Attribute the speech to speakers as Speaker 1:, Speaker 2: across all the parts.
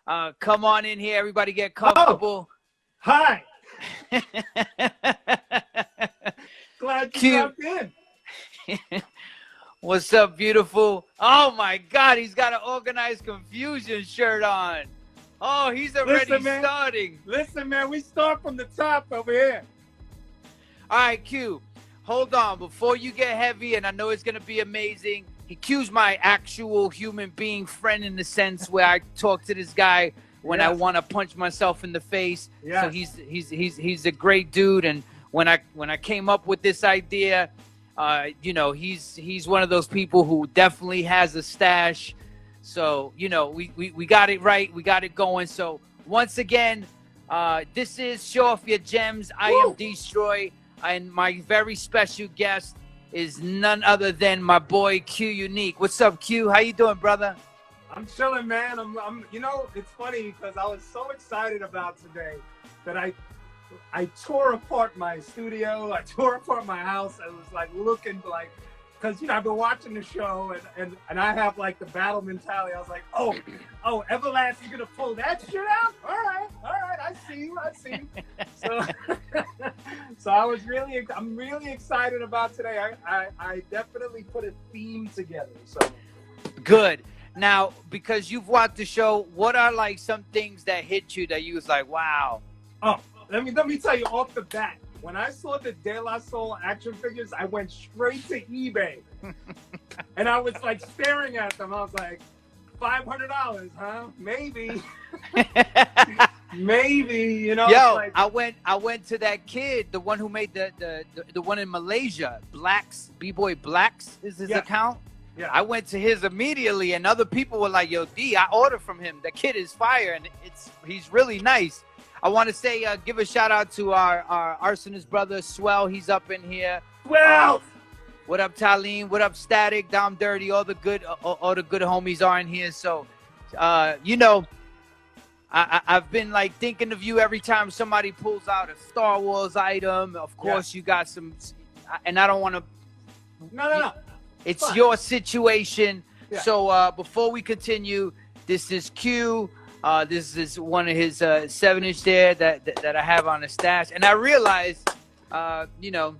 Speaker 1: Come on in here. Everybody get comfortable.
Speaker 2: Oh, hi. Glad you dropped in.
Speaker 1: What's up, beautiful? Oh, my God. He's got an Organized Confusion shirt on. Oh, he's already starting.
Speaker 2: Listen, man. We start from the top over here.
Speaker 1: All right, Q. Hold on. Before you get heavy, and I know it's going to be amazing, Q's my actual human being friend in the sense where I talk to this guy when I want to punch myself in the face. So he's a great dude. And when I came up with this idea, you know, he's one of those people who definitely has a stash. So, you know, we got it right. We got it going. So once again, this is Showoff Your Gems. I am Destroy. And my very special guest is none other than my boy Q Unique. What's up, Q? How you doing, brother?
Speaker 2: I'm chilling, man. I'm you know, it's funny because I was so excited about today that I tore apart my studio. I tore apart my house. I was like looking like, because you know I've been watching the show and I have like the battle mentality. I was like, oh, Everlast is gonna pull that shit out. All right, I see you. So I'm really excited about today. I definitely put a theme together. So
Speaker 1: good. Now, because you've watched the show, what are like some things that hit you that you was like, wow?
Speaker 2: Oh, let me tell you off the bat. When I saw the De La Soul action figures, I went straight to eBay. And I was like staring at them. I was like, $500, huh? Maybe. Maybe, you know.
Speaker 1: Yo,
Speaker 2: like,
Speaker 1: I went to that kid, the one who made the one in Malaysia. B-Boy Blaq's is his account.
Speaker 2: Yeah.
Speaker 1: I went to his immediately, and other people were like, yo, D, I ordered from him. The kid is fire, and he's really nice. I want to say, give a shout out to our arsonist brother, Swell. He's up in here.
Speaker 2: Swell!
Speaker 1: What up, Talim? What up, Static? Dom Dirty? All the good homies are in here. So, you know, I've been like thinking of you every time somebody pulls out a Star Wars item. Of course, you got some, and I don't want to.
Speaker 2: No.
Speaker 1: It's your situation.
Speaker 2: Yeah.
Speaker 1: So before we continue, this is Q. This is one of his 7-inch there that I have on the stash, and I realized, you know,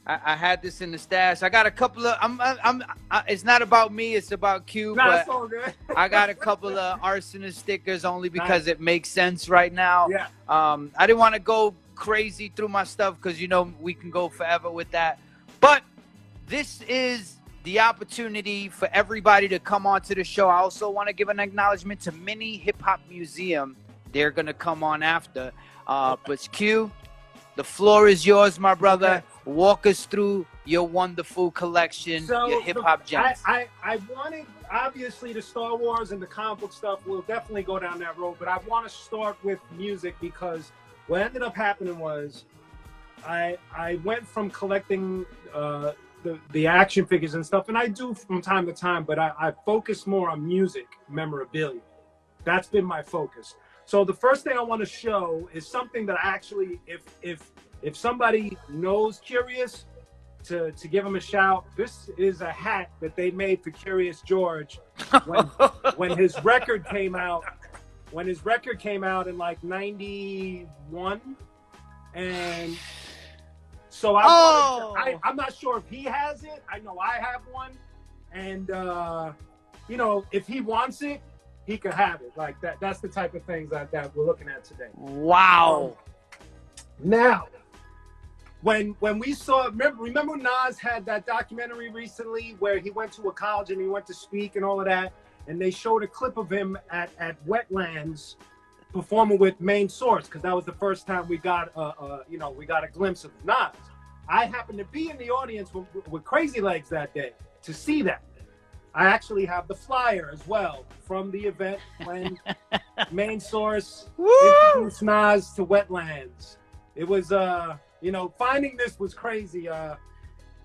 Speaker 1: I had this in the stash. I got a couple of. It's not about me. It's about Q.
Speaker 2: No,
Speaker 1: but
Speaker 2: it's all good.
Speaker 1: I got a couple of arsonist stickers only because it makes sense right now.
Speaker 2: Yeah.
Speaker 1: I didn't want to go crazy through my stuff because you know we can go forever with that. But this is the opportunity for everybody to come onto the show. I also want to give an acknowledgement to Mini Hip Hop Museum. They're going to come on after. But Q, the floor is yours, my brother.
Speaker 2: Okay.
Speaker 1: Walk us through your wonderful collection, your hip hop gems.
Speaker 2: I wanted, obviously, the Star Wars and the comic book stuff. We'll definitely go down that road. But I want to start with music because what ended up happening was I went from collecting the action figures and stuff, and I do from time to time, but I focus more on music memorabilia. That's been my focus. So the first thing I want to show is something that I actually, if somebody knows Curious, to give them a shout. This is a hat that they made for Curious George when his record came out. When his record came out in like '91, and so I'm not sure if he has it. I know I have one, and you know, if he wants it, he could have it. Like that. That's the type of things that we're looking at today.
Speaker 1: Wow.
Speaker 2: Now, when we saw, remember Nas had that documentary recently where he went to a college and he went to speak and all of that, and they showed a clip of him at Wetlands performing with Main Source, because that was the first time we got a glimpse of Nas. I happened to be in the audience with Crazy Legs that day to see that. I actually have the flyer as well from the event when Main Source introduced Nas to Wetlands. It was finding this was crazy.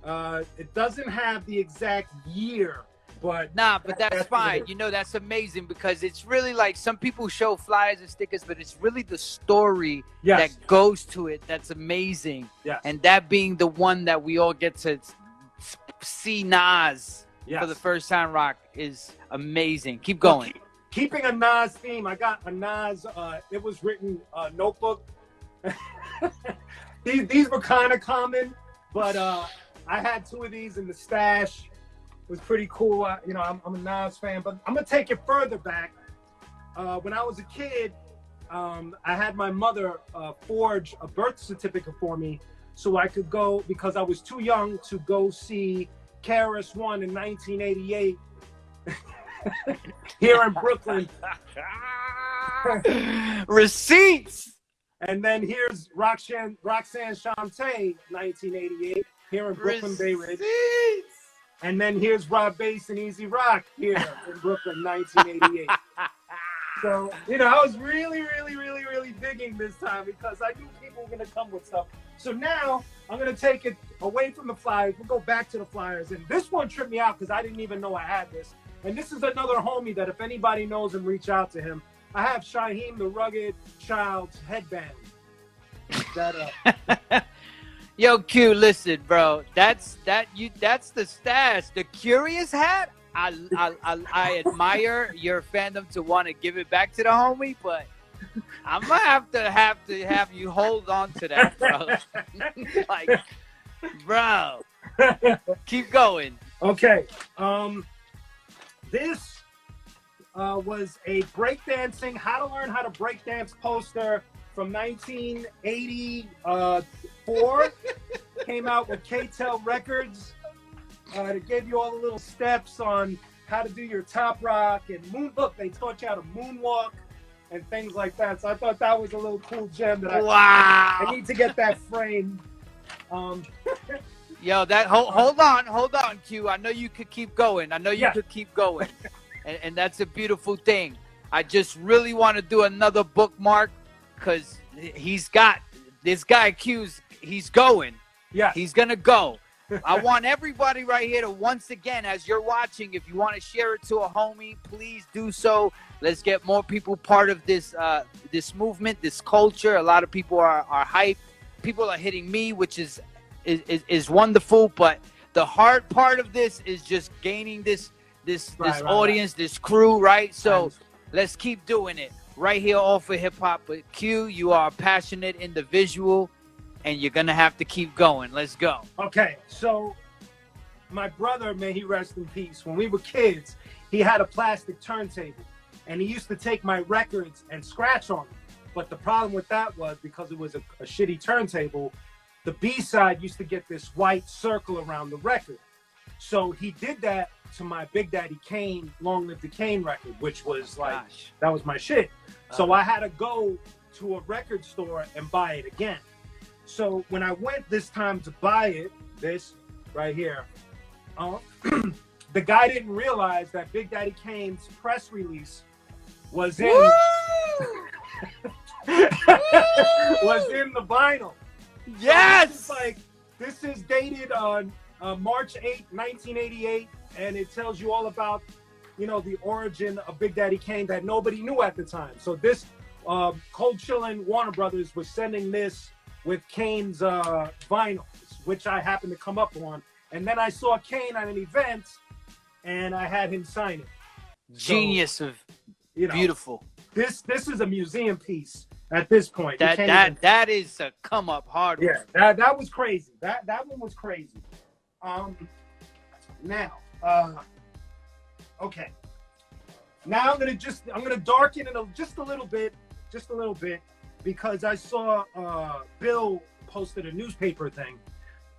Speaker 2: It doesn't have the exact year, but
Speaker 1: that's fine. You know, that's amazing because it's really like some people show flyers and stickers, but it's really the story that goes to it that's amazing.
Speaker 2: Yes.
Speaker 1: And that being the one that we all get to see Nas for the first time rock is amazing. Keep going.
Speaker 2: keeping a Nas theme, I got a Nas, it was written notebook. these were kind of common, but I had 2 of these in the stash. It was pretty cool. You know, I'm a Nas fan, but I'm gonna take it further back. When I was a kid, I had my mother forge a birth certificate for me so I could go, because I was too young to go see KRS-One in 1988 here in Brooklyn.
Speaker 1: Receipts.
Speaker 2: And then here's Roxanne Shante, 1988, here in Brooklyn Bay Ridge. And then here's Rob Bass and Easy Rock here in Brooklyn, 1988. So, you know, I was really digging this time because I knew people were going to come with stuff. So now I'm going to take it away from the Flyers. We'll go back to the Flyers. And this one tripped me out because I didn't even know I had this. And this is another homie that if anybody knows him, reach out to him. I have Shaheem the Rugged Child's headband.
Speaker 1: Yo, Q, listen, bro. That's the stash. The Curious hat. I admire your fandom to want to give it back to the homie, but I'm gonna have you hold on to that, bro. Like, bro, keep going.
Speaker 2: Okay. This was a breakdancing, how to learn how to breakdance poster from 1984. Came out with K-Tel Records. It gave you all the little steps on how to do your top rock and look, they taught you how to moonwalk and things like that. So I thought that was a little cool gem that I need to get that framed.
Speaker 1: Yo, that hold on, Q. I know you could keep going. Could keep going, and that's a beautiful thing. I just really want to do another bookmark because he's got this guy Q's. He's going.
Speaker 2: Yeah,
Speaker 1: he's gonna go. I want everybody right here to, once again, as you're watching, if you want to share it to a homie, please do so. Let's get more people part of this this movement, this culture. A lot of people are hyped. People are hitting me, which is wonderful. But the hard part of this is just gaining this audience, this crew, right? So let's keep doing it right here, all for hip hop. But Q, you are a passionate individual, and you're gonna have to keep going. Let's go.
Speaker 2: Okay, so my brother, may he rest in peace, when we were kids, he had a plastic turntable, and he used to take my records and scratch on them. But the problem with that was, because it was a shitty turntable, the B-side used to get this white circle around the record. So he did that to my Big Daddy Kane, Long Live the Kane record, which was like, that was my shit. So I had to go to a record store and buy it again. So when I went this time to buy it, this right here, the guy didn't realize that Big Daddy Kane's press release was in was in the vinyl.
Speaker 1: Yes.
Speaker 2: So this is dated on March 8, 1988, and it tells you all about, you know, the origin of Big Daddy Kane that nobody knew at the time. So this Cold Chillin' Warner Brothers was sending this with Kane's vinyls, which I happened to come up on. And then I saw Kane at an event, and I had him sign it.
Speaker 1: Genius of, you know, beautiful.
Speaker 2: This is a museum piece at this point.
Speaker 1: That is a come up hard one.
Speaker 2: Yeah, that was crazy. That one was crazy. Now, okay. Now I'm gonna darken it just a little bit, because I saw Bill posted a newspaper thing.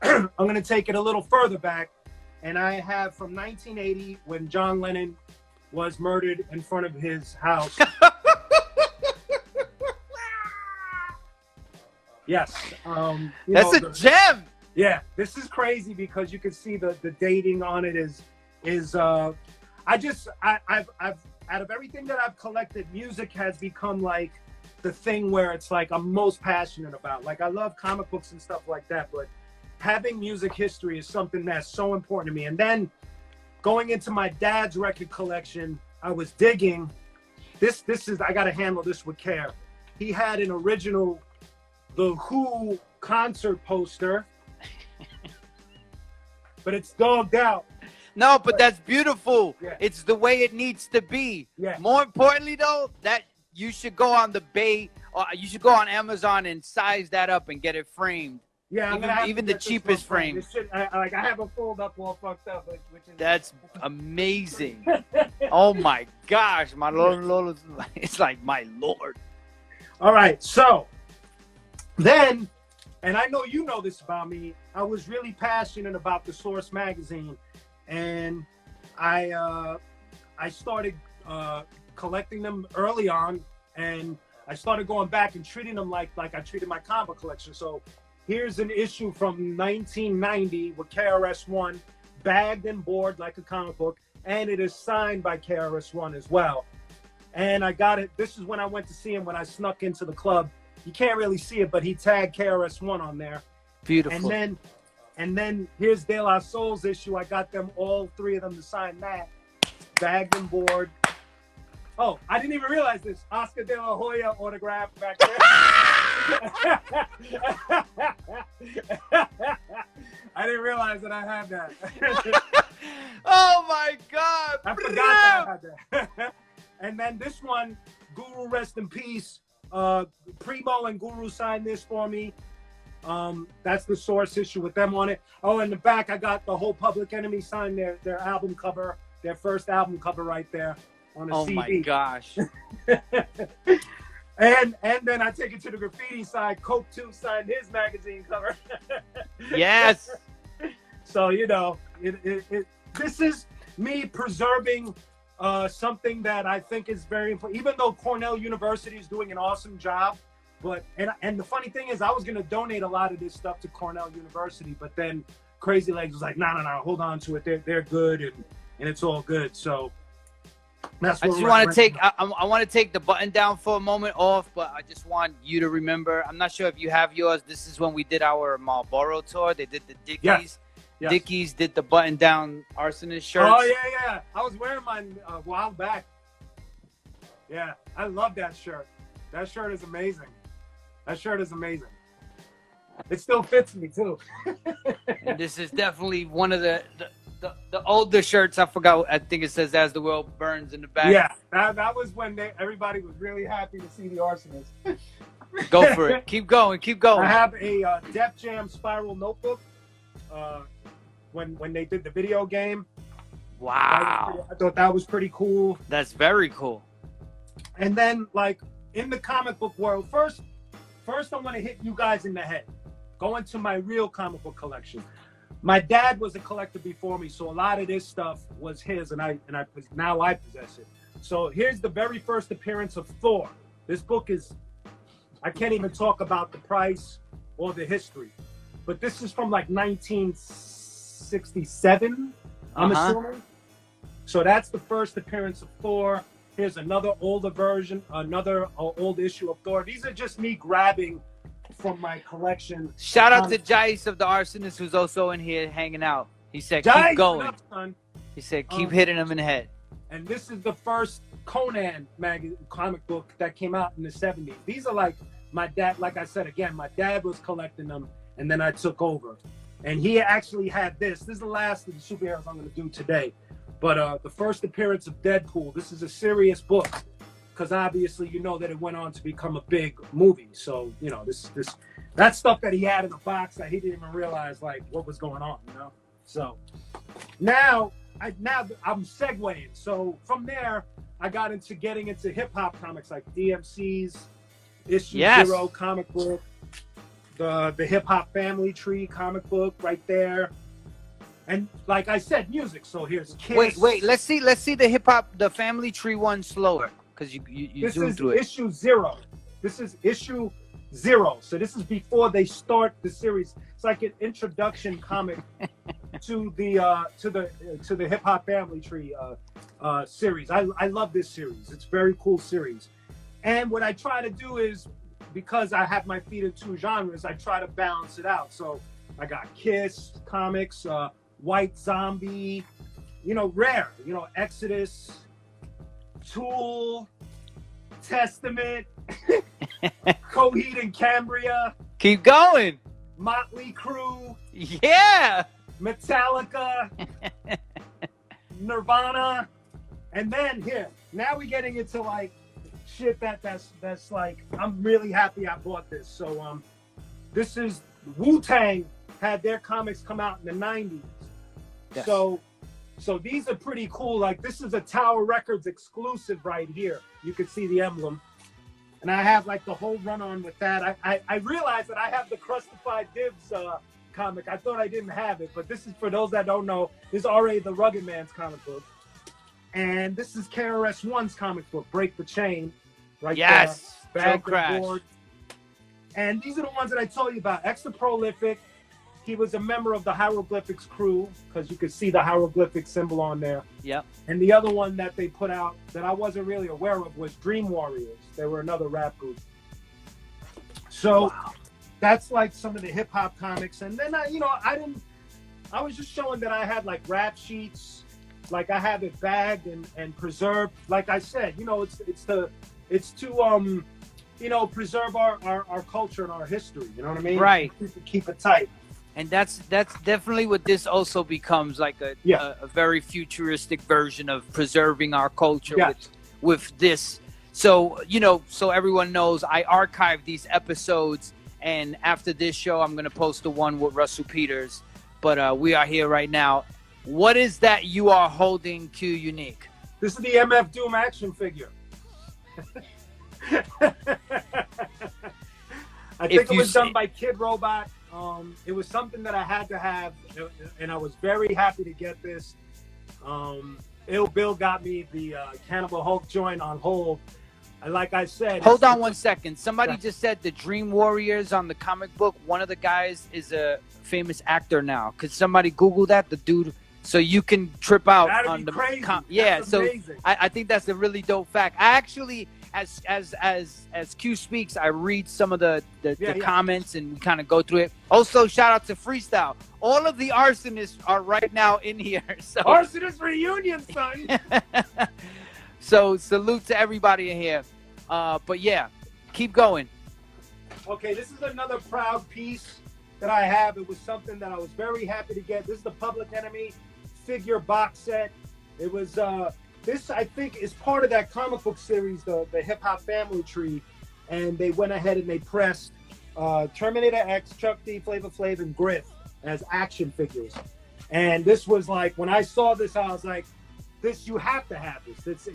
Speaker 2: I'm gonna take it a little further back, and I have from 1980 when John Lennon was murdered in front of his house. Yes,
Speaker 1: that's a gem.
Speaker 2: Yeah, this is crazy because you can see the dating on it is I've out of everything that I've collected, music has become like the thing where it's like I'm most passionate about. Like, I love comic books and stuff like that, but having music history is something that's so important to me. And then going into my dad's record collection, I was digging. This is, I got to handle this with care. He had an original The Who concert poster, but it's dogged out.
Speaker 1: No, but that's beautiful.
Speaker 2: Yeah.
Speaker 1: It's the way it needs to be.
Speaker 2: Yeah.
Speaker 1: More importantly, though, that you should go on the Bay, or you should go on Amazon and size that up and get it framed.
Speaker 2: Yeah,
Speaker 1: even the cheapest frame.
Speaker 2: This shit, I have it folded up all fucked up, which is
Speaker 1: That's amazing. Oh my gosh, my Lord, it's like my Lord.
Speaker 2: All right, so then, and I know you know this about me, I was really passionate about the Source magazine, and I started collecting them early on, and I started going back and treating them like I treated my comic book collection. So here's an issue from 1990 with KRS-One, bagged and board like a comic book, and it is signed by KRS-One as well. And I got it. This is when I went to see him when I snuck into the club. You can't really see it, but he tagged KRS-One on there.
Speaker 1: Beautiful.
Speaker 2: And then here's De La Soul's issue. I got them, all three of them, to sign that. Bagged and board. Oh, I didn't even realize this. Oscar De La Hoya autograph back there. I didn't realize that I had that.
Speaker 1: Oh my God!
Speaker 2: I forgot that I had that. And then this one, Guru rest in peace. Primo and Guru signed this for me. That's the Source issue with them on it. Oh, in the back, I got the whole Public Enemy signed their album cover, their first album cover right there on a CD.
Speaker 1: Oh my gosh.
Speaker 2: And then I take it to the graffiti side. Coke 2 signed his magazine cover.
Speaker 1: Yes.
Speaker 2: So, you know, this is me preserving something that I think is very important. Even though Cornell University is doing an awesome job, and the funny thing is, I was going to donate a lot of this stuff to Cornell University, but then Crazy Legs was like, no, hold on to it. They're good, and it's all good. So that's what I just want to take.
Speaker 1: I want to take the button down for a moment off, but I just want you to remember. I'm not sure if you have yours. This is when we did our Marlboro tour. They did the Dickies. Yes. Yes. Dickies did the button down Arsonist shirts.
Speaker 2: Oh yeah. I was wearing mine a while back. Yeah, I love that shirt. That shirt is amazing. It still fits me too.
Speaker 1: And this is definitely one of the older shirts. I forgot. I think it says "As the World Burns" in the back.
Speaker 2: Yeah, that was when everybody was really happy to see the Arsonists.
Speaker 1: Go for it. Keep going. I
Speaker 2: have a Def Jam Spiral notebook. When they did the video game.
Speaker 1: Wow.
Speaker 2: I thought that was pretty cool.
Speaker 1: That's very cool.
Speaker 2: And then, like, in the comic book world, first I want to hit you guys in the head. Go into my real comic book collection. My dad was a collector before me, so a lot of this stuff was his, and now I possess it. So here's the very first appearance of Thor. This book is, I can't even talk about the price or the history, but this is from like 1967, I'm assuming. So that's the first appearance of Thor. Here's another older version, another old issue of Thor. These are just me grabbing from my collection.
Speaker 1: Shout out to Jice of the Arsonist, who's also in here hanging out. He said,
Speaker 2: Jice,
Speaker 1: keep going.
Speaker 2: what up, son?
Speaker 1: He said, keep hitting him in the head.
Speaker 2: And this is the first Conan comic book that came out in the 70s. These are like my dad, like I said again, my dad was collecting them, and then I took over. And he actually had this. This is the last of the superheroes I'm going to do today. But the first appearance of Deadpool, this is a serious book, because obviously you know that it went on to become a big movie. So, you know, that's stuff that he had in the box that he didn't even realize, like, what was going on, you know? So now I'm segueing. So from there, I got into getting into hip-hop comics like DMC's Issue Zero comic book, the Hip-Hop Family Tree comic book right there. And like I said, music. So here's Kiss.
Speaker 1: Wait. Let's see the Family Tree one slower, because you zoomed through it.
Speaker 2: Issue 0. This is issue 0. So this is before they start the series. It's like an introduction comic to the Hip Hop Family Tree series. I love this series. It's a very cool series. And what I try to do is, because I have my feet in two genres, I try to balance it out. So I got Kiss comics, White Zombie, you know, rare, you know, Exodus, Tool, Testament, Coheed and Cambria.
Speaker 1: Keep going.
Speaker 2: Motley Crue.
Speaker 1: Yeah.
Speaker 2: Metallica. Nirvana, and then here. Now we're getting into like shit that's like I'm really happy I bought this. So this is Wu-Tang had their comics come out in the 90s.
Speaker 1: Yes.
Speaker 2: So these are pretty cool. Like this is a Tower Records exclusive right here. You can see the emblem. And I have like the whole run on with that. I realized that I have the Crustified Dibs comic. I thought I didn't have it, but this is for those that don't know. This is already the Rugged Man's comic book. And this is KRS-One's comic book, Break the Chain. Right
Speaker 1: yes,
Speaker 2: there,
Speaker 1: Joe
Speaker 2: back
Speaker 1: Crash.
Speaker 2: and board. And these are the ones that I told you about. Extra prolific. He was a member of the Hieroglyphics crew because you could see the hieroglyphic symbol on there.
Speaker 1: Yep.
Speaker 2: And the other one that they put out that I wasn't really aware of was Dream Warriors. They were another rap group. So that's like some of the hip hop comics. And then I was just showing that I had like rap sheets, like I have it bagged and preserved. Like I said, it's to preserve our culture and our history. You know what I mean?
Speaker 1: Right.
Speaker 2: Keep it tight.
Speaker 1: And that's definitely what this also becomes, like a very futuristic version of preserving our culture with this. So, so everyone knows I archive these episodes, and after this show, I'm going to post the one with Russell Peters. But we are here right now. What is that you are holding, Q Unique?
Speaker 2: This is the MF Doom action figure. I think it was done by Kid Robot. It was something that I had to have, and I was very happy to get this. Ill Bill got me the Cannibal Hulk joint on hold. And like I said...
Speaker 1: Hold on 1 second. Somebody just said the Dream Warriors on the comic book. One of the guys is a famous actor now. Could somebody Google that? The dude... So you can trip out on the...
Speaker 2: Crazy.
Speaker 1: Yeah,
Speaker 2: that's
Speaker 1: so
Speaker 2: amazing.
Speaker 1: I think that's a really dope fact. I actually... As Q speaks, I read some of the comments and we kind of go through it. Also, shout out to Freestyle. All of the arsonists are right now in here. So
Speaker 2: Arsonist reunion, son.
Speaker 1: So salute to everybody in here. But yeah, keep going.
Speaker 2: Okay, this is another proud piece that I have. It was something that I was very happy to get. This is the Public Enemy figure box set. It was this, I think, is part of that comic book series, the Hip Hop Family Tree, and they went ahead and they pressed Terminator X, Chuck D, Flavor Flav, and Griff as action figures. And this was like, when I saw this, I was like, "This, you have to have this. It's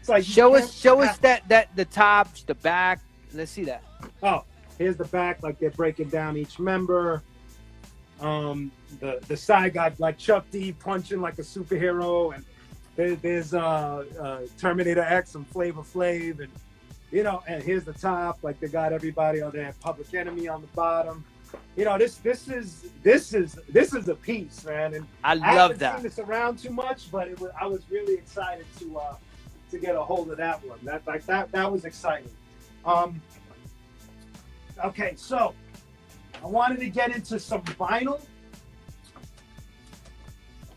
Speaker 2: like
Speaker 1: show us that the top, the back. Let's see that.
Speaker 2: Oh, here's the back, like they're breaking down each member. The side got like Chuck D punching like a superhero, and there's Terminator X and Flavor Flav, and and here's the top, like they got everybody on there. Public Enemy on the bottom. This is a piece, man. And
Speaker 1: I love
Speaker 2: haven't
Speaker 1: that.
Speaker 2: seen this around too much, but I was really excited to get a hold of that one. That was exciting. Okay, so I wanted to get into some vinyl.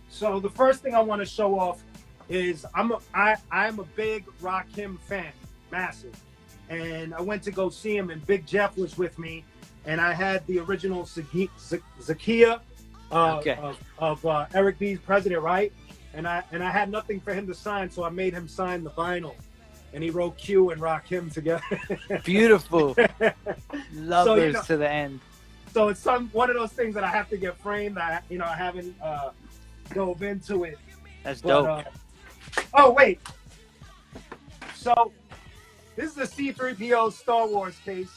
Speaker 2: So the first thing I want to show off is I'm a big Rakim fan, massive, and I went to go see him, and Big Jeff was with me, and I had the original Zakia of Eric B's President, right? And I had nothing for him to sign, so I made him sign the vinyl, and he wrote Q and Rakim together.
Speaker 1: Beautiful, lovers to the end.
Speaker 2: So it's one of those things that I have to get framed. I haven't dove into it.
Speaker 1: That's dope.
Speaker 2: Oh wait, so this is a C-3PO Star Wars case,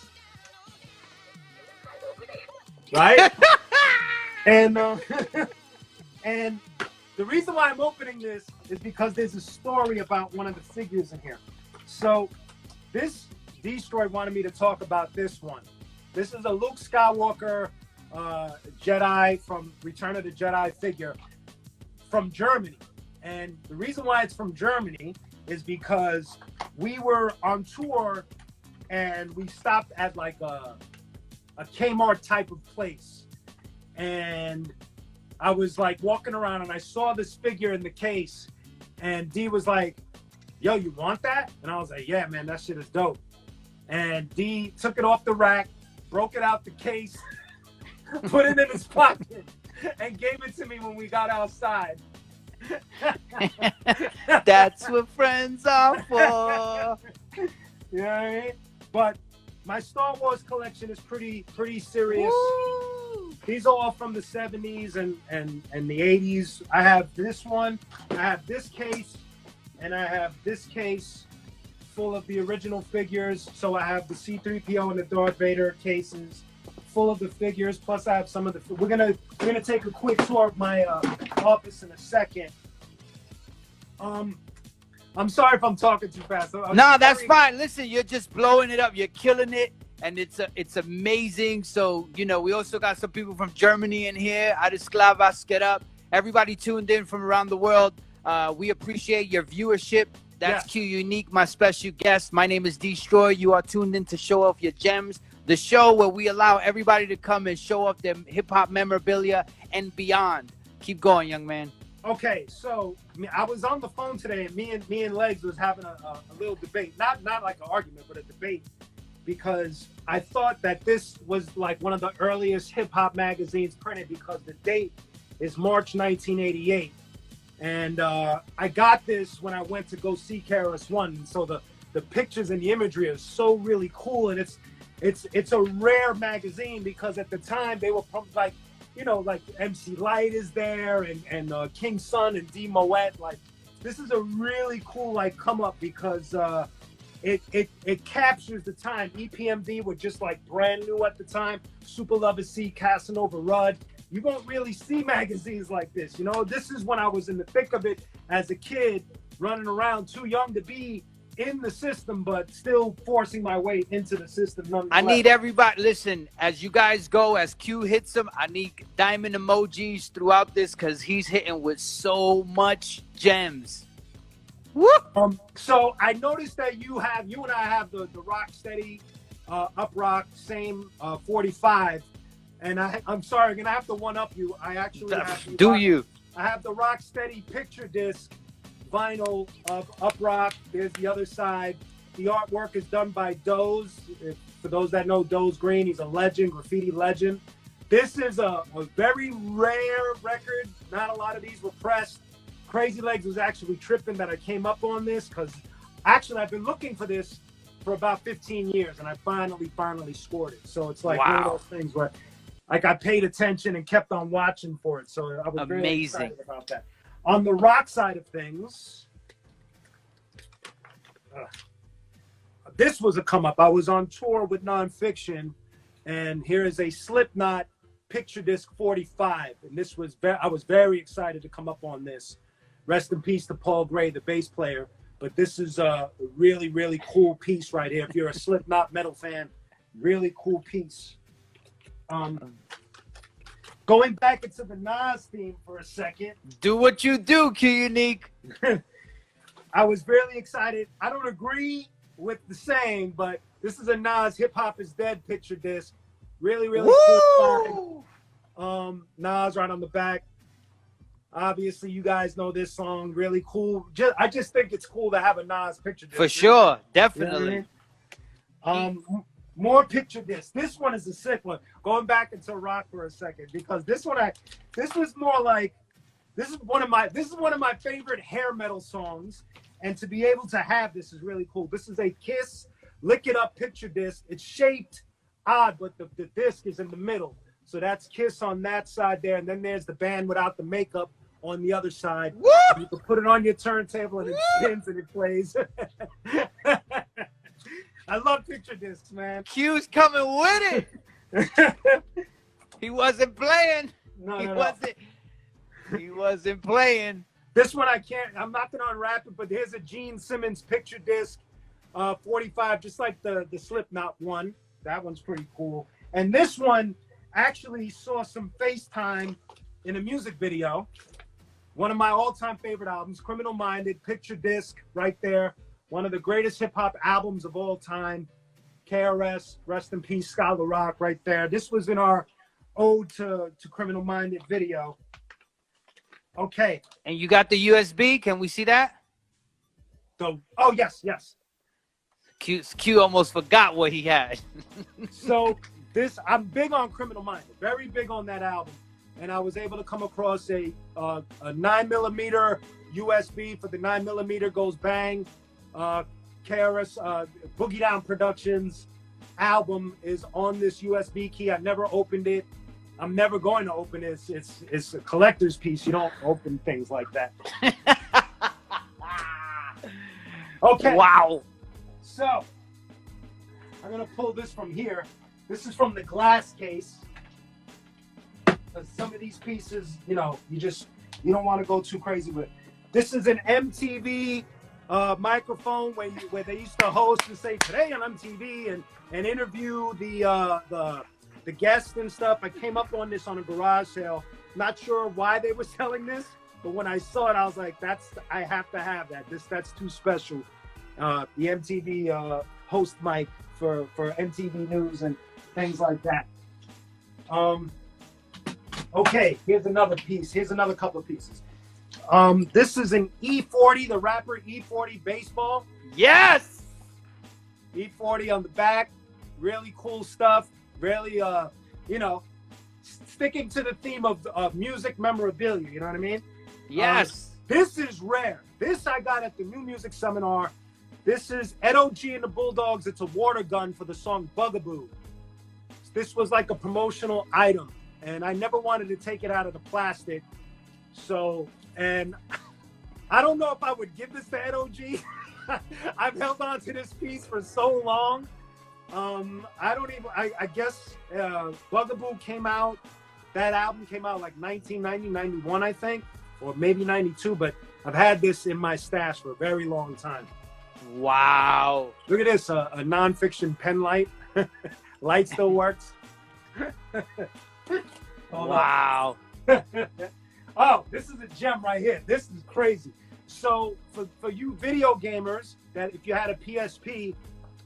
Speaker 2: right? and and the reason why I'm opening this is because there's a story about one of the figures in here. So this Destroy wanted me to talk about this one. This is a Luke Skywalker Jedi from Return of the Jedi figure from Germany. And the reason why it's from Germany is because we were on tour and we stopped at like a Kmart type of place. And I was like walking around and I saw this figure in the case, and D was like, "Yo, you want that?" And I was like, "Yeah, man, that shit is dope." And D took it off the rack, broke it out the case, put it in his pocket, and gave it to me when we got outside.
Speaker 1: That's what friends are for.
Speaker 2: Yeah, but my Star Wars collection is pretty serious.
Speaker 1: Woo!
Speaker 2: These are all from the 70s and the 80s. I have this one, I have this case, and I have this case full of the original figures. So I have the C-3PO and the Darth Vader cases full of the figures. Plus I have some of the, we're gonna take a quick tour of my office in a second. I'm sorry if I'm talking too fast.
Speaker 1: No, that's fine. Listen, you're just blowing it up. You're killing it, and it's amazing. So, you know, we also got some people from Germany in here. IGLive, get up. Everybody tuned in from around the world. We appreciate your viewership. That's Q Unique, my special guest. My name is Destroy. You are tuned in to Showoff Your Gems, the show where we allow everybody to come and show off their hip-hop memorabilia and beyond. Keep going, young man.
Speaker 2: Okay, so I was on the phone today, and me and Legs was having a little debate, not like an argument, but a debate, because I thought that this was like one of the earliest hip hop magazines printed, because the date is March 1988, and I got this when I went to go see KRS-One. So the pictures and the imagery are so really cool, and it's a rare magazine, because at the time they were from, like, you know, like MC Light is there, and King Son and D Moet. Like, this is a really cool like come up, because it captures the time. EPMD were just like brand new at the time. Super Lover C, Casanova Rudd. You won't really see magazines like this. You know, this is when I was in the thick of it as a kid, running around, too young to be in the system, but still forcing my way into the system.
Speaker 1: I need everybody, listen, as you guys go, as Q hits them, I need diamond emojis throughout this, because he's hitting with so much gems. Woo!
Speaker 2: So I noticed that you and I have the Rocksteady Up Rock, same 45, and I'm sorry, I'm gonna have to one up you. I actually have I have the Rocksteady picture disc vinyl of Up Rock. There's the other side. The artwork is done by Doze. For those that know Doze Green, he's a legend, graffiti legend. This is a very rare record. Not a lot of these were pressed. Crazy Legs was actually tripping that I came up on this, because actually I've been looking for this for about 15 years, and I finally scored it. So it's like one of those things where like I paid attention and kept on watching for it. So I was really excited about that. On the rock side of things, this was a come up. I was on tour with Nonfiction, and here is a Slipknot picture disc 45. And this was I was very excited to come up on this. Rest in peace to Paul Gray, the bass player. But this is a really, really cool piece right here. If you're a Slipknot metal fan, really cool piece. Going back into the Nas theme for a second.
Speaker 1: Do what you do, Q Unique.
Speaker 2: I was really excited. I don't agree with the saying, but this is a Nas Hip Hop is Dead picture disc. Really, really cool song. Nas right on the back. Obviously, you guys know this song. Really cool. I just think it's cool to have a Nas picture disc.
Speaker 1: For sure. Definitely.
Speaker 2: You know, more picture discs. This one is a sick one. Going back into rock for a second, because this one this is one of my favorite hair metal songs, and to be able to have this is really cool. This is a Kiss Lick It Up picture disc. It's shaped odd, but the disc is in the middle. So that's Kiss on that side there, and then there's the band without the makeup on the other side.
Speaker 1: Woo!
Speaker 2: You can put it on your turntable and it spins and it plays. I love picture discs, man.
Speaker 1: Q's coming with it. He wasn't playing. He wasn't playing.
Speaker 2: This one I'm not gonna unwrap it, but here's a Gene Simmons picture disc, 45, just like the Slipknot one. That one's pretty cool. And this one actually saw some FaceTime in a music video. One of my all-time favorite albums, Criminal Minded, picture disc right there. One of the greatest hip-hop albums of all time. KRS, rest in peace, Scholar Rock right there. This was in our Ode to Criminal Minded video. Okay.
Speaker 1: And you got the USB. Can we see that?
Speaker 2: Oh, yes.
Speaker 1: Q almost forgot what he had.
Speaker 2: So I'm big on Criminal Minded. Very big on that album. and I was able to come across a 9mm USB for the 9mm Goes Bang. KRS Boogie Down Productions album is on this USB key. I never opened it. I'm never going to open it. It's a collector's piece. You don't open things like that. Okay.
Speaker 1: Wow.
Speaker 2: So I'm gonna pull this from here. This is from the glass case. Some of these pieces, you know, you don't want to go too crazy with. This is an MTV microphone where they used to host and say today on MTV and interview the guests and stuff. I came up on this on a garage sale. Not sure why they were selling this, but when I saw it, I was like, I have to have that. That's too special. The MTV host mic for MTV News and things like that. Okay, here's another piece. Here's another couple of pieces. This is an E40, the rapper E40 baseball.
Speaker 1: Yes!
Speaker 2: E40 on the back. Really cool stuff. Really, you know, sticking to the theme of music memorabilia. You know what I mean?
Speaker 1: Yes.
Speaker 2: This is rare. This I got at the New Music Seminar. This is Ed O.G. and the Bulldogs. It's a water gun for the song Bugaboo. This was like a promotional item, and I never wanted to take it out of the plastic. So, and I don't know if I would give this to Ed O.G. I've held on to this piece for so long. I guess Bugaboo came out, that album came out like 1990, 91, I think, or maybe 92, but I've had this in my stash for a very long time.
Speaker 1: Wow.
Speaker 2: Look at this, a nonfiction pen light. Light still works.
Speaker 1: Wow.
Speaker 2: Oh, this is a gem right here. This is crazy. So for you video gamers, that if you had a PSP,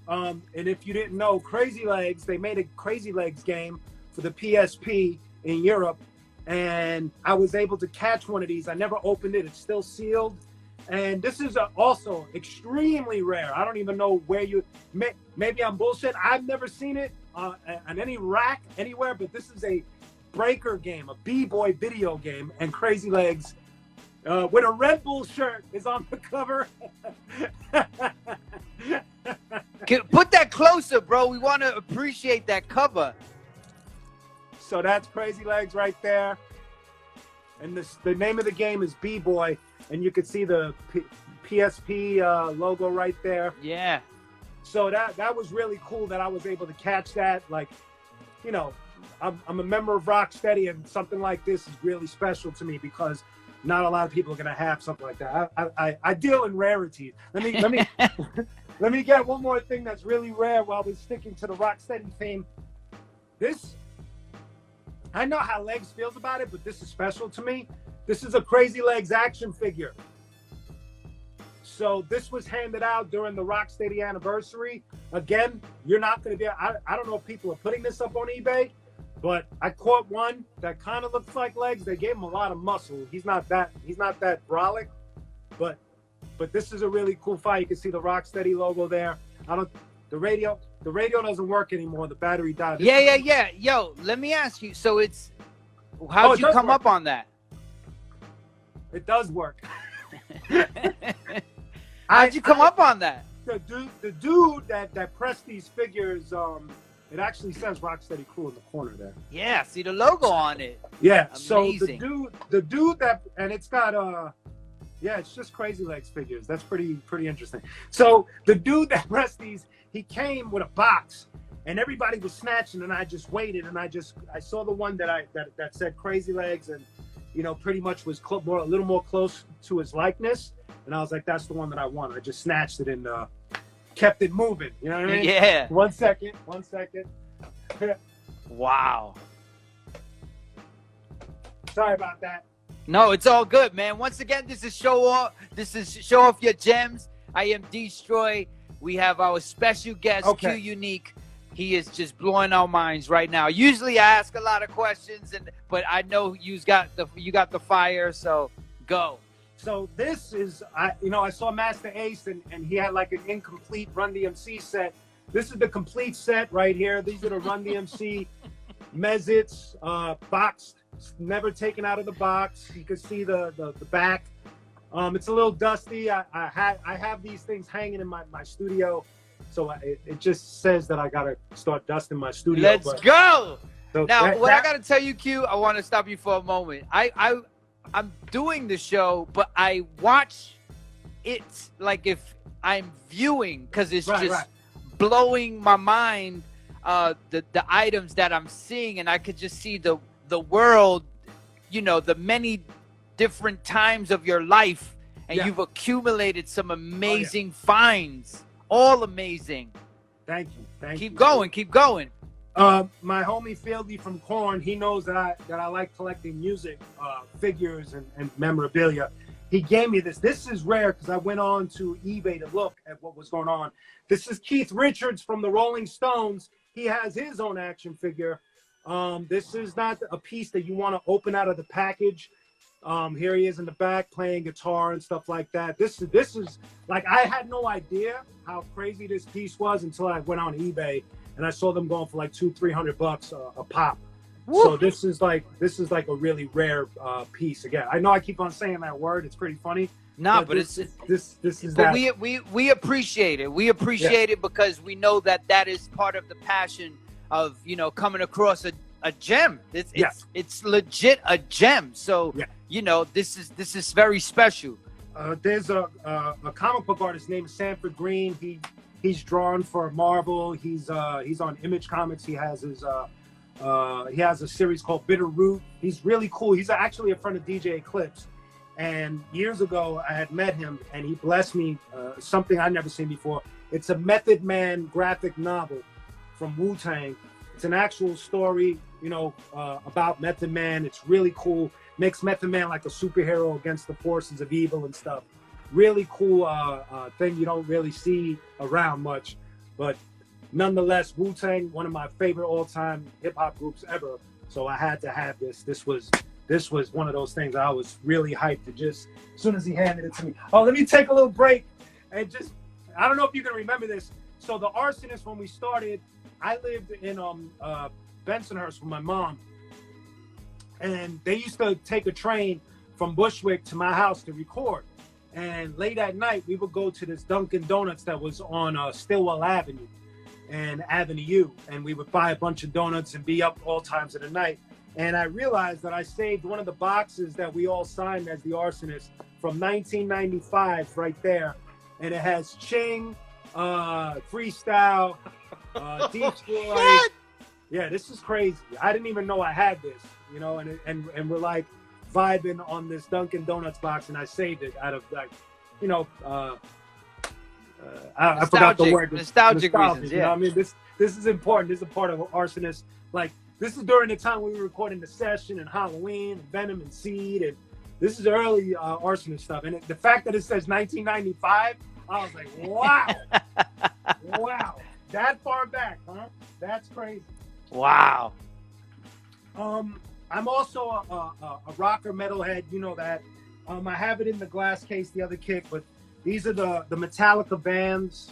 Speaker 2: and if you didn't know, Crazy Legs, they made a Crazy Legs game for the PSP in Europe, and I was able to catch one of these. I never opened it. It's still sealed. And this is also extremely rare. I don't even know where maybe I'm bullshit. I've never seen it on any rack anywhere, but this is a breaker game, a B-boy video game, and Crazy Legs with a Red Bull shirt is on the cover.
Speaker 1: Put that closer, bro. We want to appreciate that cover.
Speaker 2: So that's Crazy Legs right there. And the name of the game is B-Boy, and you can see the PSP logo right there.
Speaker 1: Yeah.
Speaker 2: So that was really cool that I was able to catch that. Like, you know, I'm a member of Rocksteady, and something like this is really special to me because not a lot of people are gonna have something like that. I deal in rarities. Let me let me get one more thing that's really rare while we're sticking to the Rocksteady theme. This, I know how Legs feels about it, but this is special to me. This is a Crazy Legs action figure. So this was handed out during the Rocksteady anniversary. Again, you're not going to be, I don't know if people are putting this up on eBay, but I caught one that kind of looks like Legs. They gave him a lot of muscle. He's not that brolic, but this is a really cool fight. You can see the Rocksteady logo there. The radio doesn't work anymore. The battery died.
Speaker 1: Yeah. Yo, let me ask you. So how'd you come up on that?
Speaker 2: It does work.
Speaker 1: How'd you come up on that?
Speaker 2: The dude that pressed these figures, it actually says Rocksteady Crew in the corner there.
Speaker 1: Yeah, see the logo on it.
Speaker 2: Yeah.
Speaker 1: Amazing.
Speaker 2: So the dude that, and it's got yeah, it's just Crazy Legs figures. That's pretty interesting. So the dude that pressed these, he came with a box, and everybody was snatching, and I just waited, and I saw the one that said Crazy Legs, and you know, pretty much was a little more close to his likeness, and I was like, that's the one that I want. I just snatched it and kept it moving. You know what I mean?
Speaker 1: Yeah.
Speaker 2: One second.
Speaker 1: Wow.
Speaker 2: Sorry about that.
Speaker 1: No, it's all good, man. Once again, this is Showoff. This is Showoff Your Gems. I am Destroy. We have our special guest, Q Unique. He is just blowing our minds right now. Usually, I ask a lot of questions, but I know you got the fire. So go.
Speaker 2: So this is, I saw Master Ace, and he had like an incomplete Run DMC set. This is the complete set right here. These are the Run DMC Mezits boxed It's never taken out of the box. You can see the back. It's a little dusty. I have these things hanging in my studio, so it just says that I gotta start dusting my studio.
Speaker 1: Let's go.
Speaker 2: So
Speaker 1: Now, I gotta tell you, Q, I want to stop you for a moment. I'm doing the show, but I watch it like if I'm viewing, because it's just blowing my mind. The items that I'm seeing, and I could just see the world, you know, the many different times of your life, and you've accumulated some amazing finds, all amazing.
Speaker 2: Thank you.
Speaker 1: Keep going.
Speaker 2: My homie Fieldy from Korn, he knows that I like collecting music, figures and memorabilia. He gave me this. This is rare because I went on to eBay to look at what was going on. This is Keith Richards from the Rolling Stones. He has his own action figure. This is not a piece that you want to open out of the package. Here he is in the back playing guitar and stuff like that. This is like, I had no idea how crazy this piece was until I went on eBay and I saw them going for like $200-300 a pop. Woo. So this is like a really rare piece. Again, I know I keep on saying that word. It's pretty funny.
Speaker 1: No, but this is that. We appreciate it. We appreciate it because we know that is part of the passion of, you know, coming across a gem. It's legit a gem. So you know, this is very special.
Speaker 2: There's a comic book artist named Sanford Green. He's drawn for Marvel. He's on Image Comics. He has a series called Bitter Root. He's really cool. He's actually a friend of DJ Eclipse. And years ago, I had met him, and he blessed me something I'd never seen before. It's a Method Man graphic novel from Wu-Tang. It's an actual story, you know, about Method Man. It's really cool. Makes Method Man like a superhero against the forces of evil and stuff. Really cool thing you don't really see around much. But nonetheless, Wu-Tang, one of my favorite all-time hip-hop groups ever. So I had to have this. This was one of those things I was really hyped to just, as soon as he handed it to me. Oh, let me take a little break and just, I don't know if you can remember this. So the Arsonists, when we started, I lived in Bensonhurst with my mom. And they used to take a train from Bushwick to my house to record. And late at night, we would go to this Dunkin' Donuts that was on Stillwell Avenue and Avenue U. And we would buy a bunch of donuts and be up all times of the night. And I realized that I saved one of the boxes that we all signed as the Arsonists from 1995 right there. And it has Ching, Freestyle, Detroit. Yeah, this is crazy. I didn't even know I had this, you know, and we're like vibing on this Dunkin' Donuts box, and I saved it out of like, you know, I forgot the word.
Speaker 1: Nostalgic reasons,
Speaker 2: you know what I mean? This is important. This is a part of Arsonist. Like, this is during the time we were recording The Session and Halloween, and Venom and Seed, and this is early Arsonist stuff. And the fact that it says 1995, I was like, wow. Wow. That far back, huh? That's crazy.
Speaker 1: Wow.
Speaker 2: I'm also a rocker metalhead, you know that. I have it in the glass case, the other kick, but these are the Metallica bands.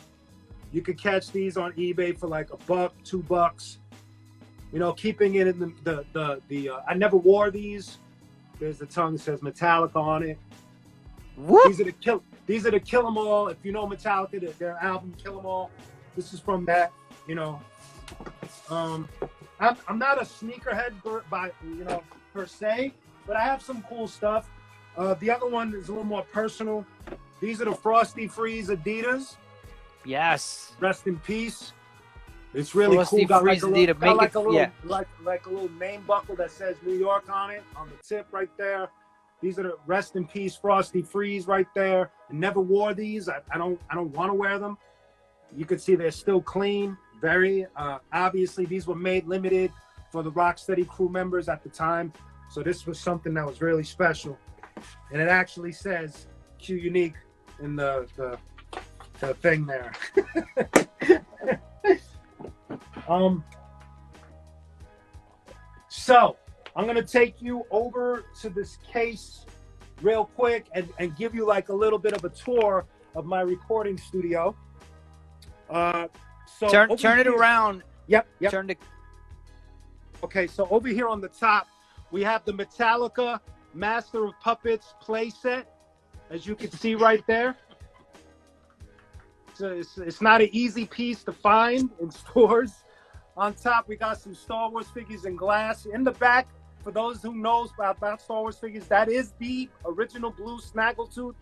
Speaker 2: You could catch these on eBay for like $1, $2. You know, keeping it in the I never wore these. There's the tongue that says Metallica on it.
Speaker 1: Whoop.
Speaker 2: These are the Kill 'Em All. If you know Metallica, their album Kill 'Em All. This is from that, you know. I'm not a sneakerhead per se, but I have some cool stuff. The other one is a little more personal. These are the Frosty Freeze Adidas.
Speaker 1: Yes.
Speaker 2: Rest in peace. It's really
Speaker 1: Frosty
Speaker 2: cool. Got
Speaker 1: Freeze Adidas.
Speaker 2: like a little name buckle that says New York on it on the tip right there. These are the Rest in Peace Frosty Freeze right there. I never wore these. I don't want to wear them. You can see they're still clean. Very obviously, these were made limited for the Rocksteady crew members at the time. So this was something that was really special. And it actually says Q Unique in the thing there. So I'm gonna take you over to this case real quick and give you like a little bit of a tour of my recording studio. So
Speaker 1: turn it around.
Speaker 2: Yep.
Speaker 1: Turn it.
Speaker 2: Okay, so over here on the top, We have the Metallica Master of Puppets playset, as you can see right there. So it's not an easy piece to find in stores. On top, we got some Star Wars figures in glass. In the back, for those who knows about Star Wars figures, that is the original blue Snaggletooth,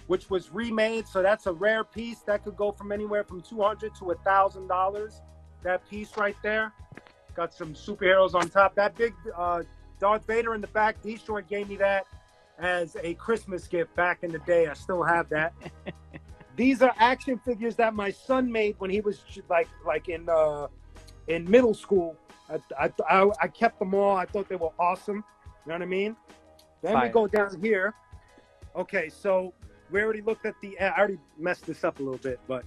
Speaker 2: which was remade. So that's a rare piece that could go from anywhere from $200 to $1,000. That piece right there. Got some superheroes on top. That big Darth Vader in the back, D-Short gave me that as a Christmas gift back in the day. I still have that. These are action figures that my son made when he was like in middle school. I kept them all. I thought they were awesome. You know what I mean? Then
Speaker 1: Fire.
Speaker 2: we go down here. Okay, so we already looked at I already messed this up a little bit, but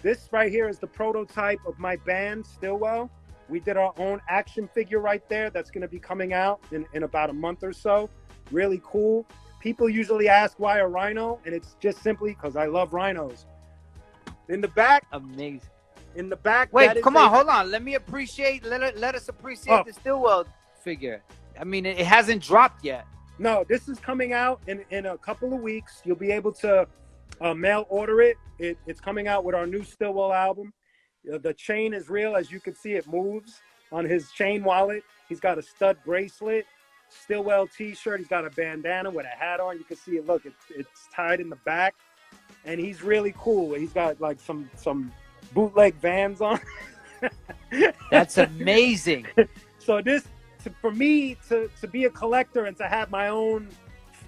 Speaker 2: this right here is the prototype of my band, Stillwell. We did our own action figure right there. That's going to be coming out in about a month or so. Really cool. People usually ask why a rhino, and it's just simply because I love rhinos. In the back,
Speaker 1: Amazing.
Speaker 2: in the back.
Speaker 1: Wait, come on, hold on. Let us appreciate
Speaker 2: Oh.
Speaker 1: the Stillwell figure. I mean, it hasn't dropped yet.
Speaker 2: No, this is coming out in a couple of weeks. You'll be able to mail order it. It's coming out with our new Stillwell album. The chain is real. As you can see, it moves on his chain wallet. He's got a stud bracelet, Stillwell t-shirt. He's got a bandana with a hat on. You can see it. Look, it's tied in the back. And he's really cool. He's got like some bootleg Vans on.
Speaker 1: That's amazing.
Speaker 2: So for me to be a collector and to have my own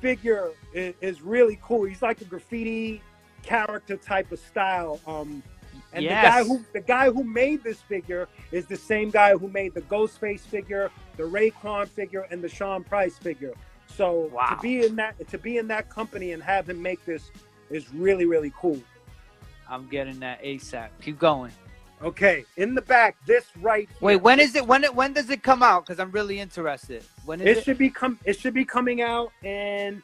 Speaker 2: figure is really cool. He's like a graffiti character type of style. And
Speaker 1: Yes.
Speaker 2: the guy who made this figure is the same guy who made the Ghostface figure, the Raekwon figure, and the Sean Price figure. So
Speaker 1: Wow.
Speaker 2: to be in that company and have him make this is really, really cool.
Speaker 1: I'm getting that ASAP. Keep going.
Speaker 2: Okay, in the back, this right here.
Speaker 1: Wait, when is it? When does it come out? Because I'm really interested. When is
Speaker 2: It
Speaker 1: it?
Speaker 2: should be coming out, and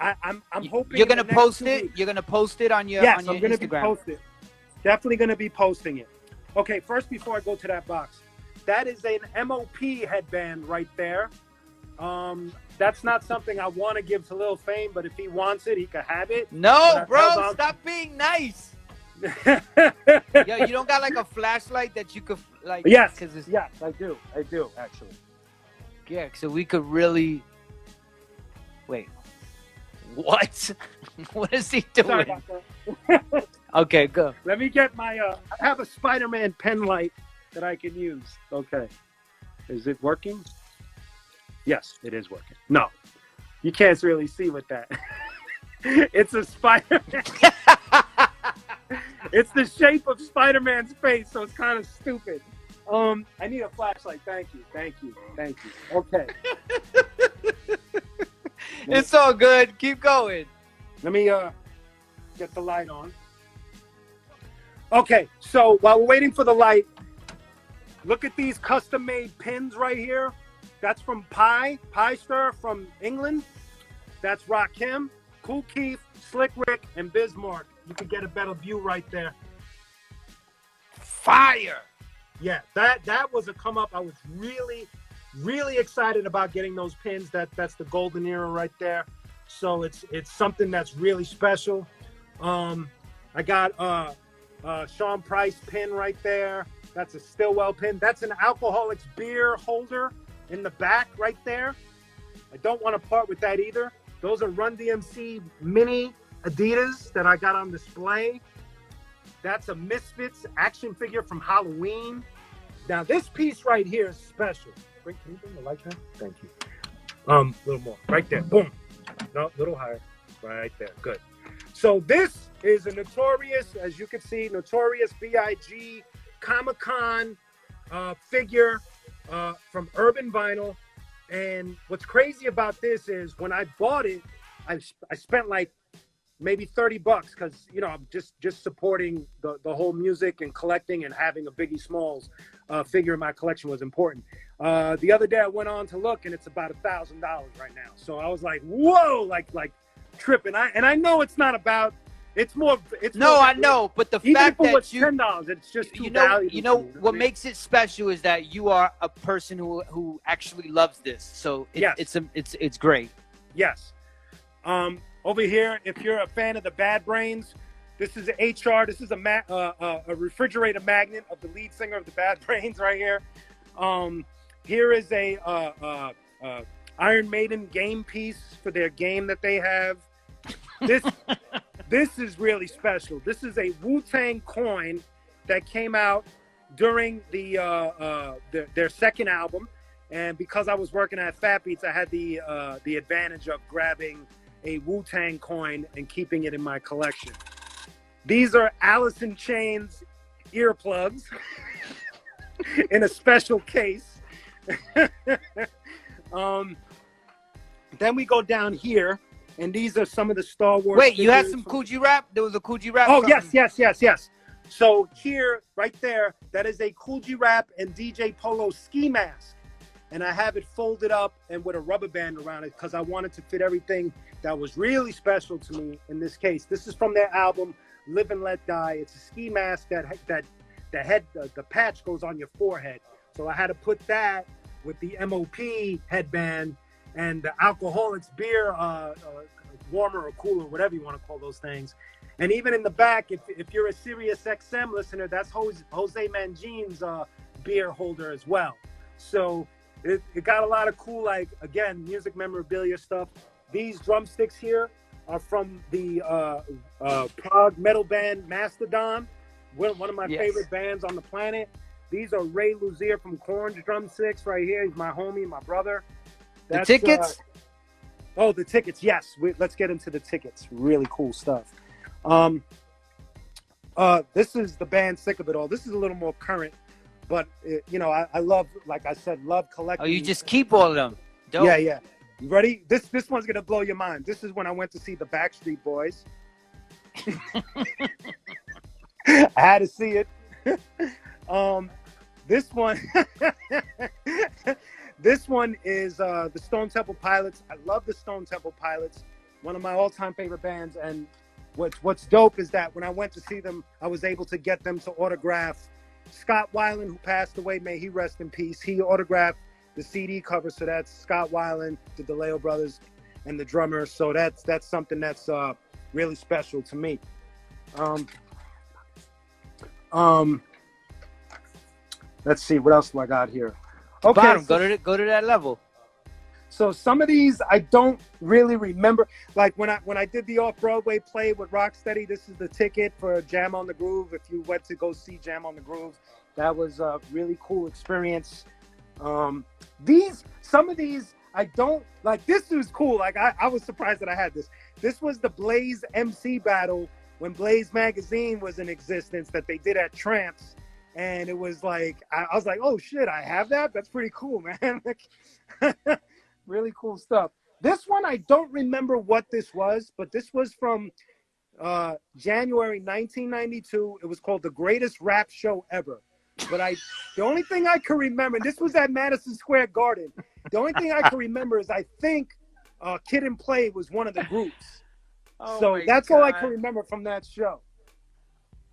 Speaker 2: I'm hoping
Speaker 1: You're
Speaker 2: in the
Speaker 1: gonna
Speaker 2: next
Speaker 1: post
Speaker 2: 2
Speaker 1: it.
Speaker 2: weeks.
Speaker 1: You're gonna post it on your
Speaker 2: Yes,
Speaker 1: on your
Speaker 2: I'm gonna be
Speaker 1: Instagram.
Speaker 2: posting. Definitely gonna be posting it. Okay, first before I go to that box, that is an MOP headband right there. That's not something I want to give to Lil Fame, but if he wants it, he can have it.
Speaker 1: No,
Speaker 2: But
Speaker 1: bro,
Speaker 2: how
Speaker 1: stop being nice.
Speaker 2: about-
Speaker 1: Yo, you don't got like a flashlight that you could like?
Speaker 2: Yes,
Speaker 1: Cause it's,
Speaker 2: yes, I do actually.
Speaker 1: yeah. So we could really. Wait. What? What is he
Speaker 2: Sorry
Speaker 1: doing?
Speaker 2: about that.
Speaker 1: Okay, go.
Speaker 2: Let me get my. I have a Spider-Man pen light that I can use. Okay, is it working? Yes, it is working. No, you can't really see with that. It's a Spider-Man. It's the shape of Spider-Man's face, so it's kind of stupid. I need a flashlight. Thank you. Okay.
Speaker 1: It's all good. Keep going.
Speaker 2: Let me get the light on. Okay, so while we're waiting for the light, look at these custom-made pins right here. That's from Pie Stir from England. That's Rakim, Kool Keith, Slick Rick, and Bismarck. You can get a better view right there.
Speaker 1: Fire.
Speaker 2: Yeah, that was a come up. I was really, really excited about getting those pins. That's the golden era right there. So it's something that's really special. I got Sean Price pin right there. That's a Stillwell pin. That's an Alcoholics beer holder in the back right there. I don't want to part with that either. Those are Run DMC mini Adidas that I got on display. That's a Misfits action figure from Halloween. Now this piece right here is special. Can you bring the light down? Thank you. A little more. Right there. Boom. No, a little higher. Right there. Good. So this is a Notorious, as you can see, Notorious B.I.G. Comic-Con figure from Urban Vinyl. And what's crazy about this is when I bought it, I spent like maybe $30 because, you know, I'm just supporting the whole music and collecting, and having a Biggie Smalls figure in my collection was important. The other day I went on to look, and it's about $1,000 right now. So I was like, whoa, like tripping. I know it's not about It's more. It's
Speaker 1: No,
Speaker 2: more
Speaker 1: I know, but the
Speaker 2: even
Speaker 1: fact
Speaker 2: if it was
Speaker 1: that you,
Speaker 2: $10, it's just too
Speaker 1: you know,
Speaker 2: valuable.
Speaker 1: you know
Speaker 2: to me,
Speaker 1: what makes it special is that you are a person who actually loves this. So
Speaker 2: Yes.
Speaker 1: it's great.
Speaker 2: Yes. Over here, if you're a fan of the Bad Brains, this is HR. This is a refrigerator magnet of the lead singer of the Bad Brains right here. Here is a Iron Maiden game piece for their game that they have. This is really special. This is a Wu-Tang coin that came out during their second album, and because I was working at Fat Beats, I had the advantage of grabbing a Wu-Tang coin and keeping it in my collection. These are Alice in Chains earplugs in a special case. Then we go down here, and these are some of the Star Wars.
Speaker 1: Wait, you had some Coogee rap? There was a Coogee rap.
Speaker 2: Oh, yes. So here, right there, that is a Coogee Rap and DJ Polo ski mask. And I have it folded up and with a rubber band around it because I wanted to fit everything that was really special to me in this case. This is from their album, Live and Let Die. It's a ski mask that the patch goes on your forehead. So I had to put that with the MOP headband and the Alcoholics beer warmer or cooler, whatever you want to call those things. And even in the back, if you're a Sirius XM listener, that's Jose Mangin's beer holder as well. So it got a lot of cool, like, again, music memorabilia stuff. These drumsticks here are from the Prague metal band Mastodon, one of my favorite bands on the planet. These are Ray Luzier from Korn's drumsticks right here. He's my homie, my brother.
Speaker 1: The tickets?
Speaker 2: The tickets, yes. Let's get into the tickets. Really cool stuff. This is the band Sick of It All. This is a little more current, but I love, like I said, love collecting.
Speaker 1: Oh, you just keep all of them. Dope.
Speaker 2: Yeah. You ready? This one's gonna blow your mind. This is when I went to see the Backstreet Boys. I had to see it. This one this one is the Stone Temple Pilots. I love the Stone Temple Pilots, one of my all-time favorite bands. And what's dope is that when I went to see them, I was able to get them to autograph Scott Weiland, who passed away, may he rest in peace. He autographed the CD cover, so that's Scott Weiland, the DeLeo brothers, and the drummer. So that's something that's really special to me. Let's see, what else do I got here? Okay,
Speaker 1: Bottom, go to that level.
Speaker 2: So some of these I don't really remember. Like when I did the off-Broadway play with Rocksteady, this is the ticket for Jam on the Groove. If you went to go see Jam on the Groove, that was a really cool experience. Some of these I don't like. This was cool. Like I was surprised that I had this. This was the Blaze MC battle when Blaze magazine was in existence that they did at Tramps. And it was like, I was like, oh shit, I have that? That's pretty cool, man. Really cool stuff. This one, I don't remember what this was, but this was from January 1992. It was called The Greatest Rap Show Ever. But the only thing I can remember, and this was at Madison Square Garden. The only thing I can remember is I think Kid and Play was one of the groups. So that's all I can remember from that show.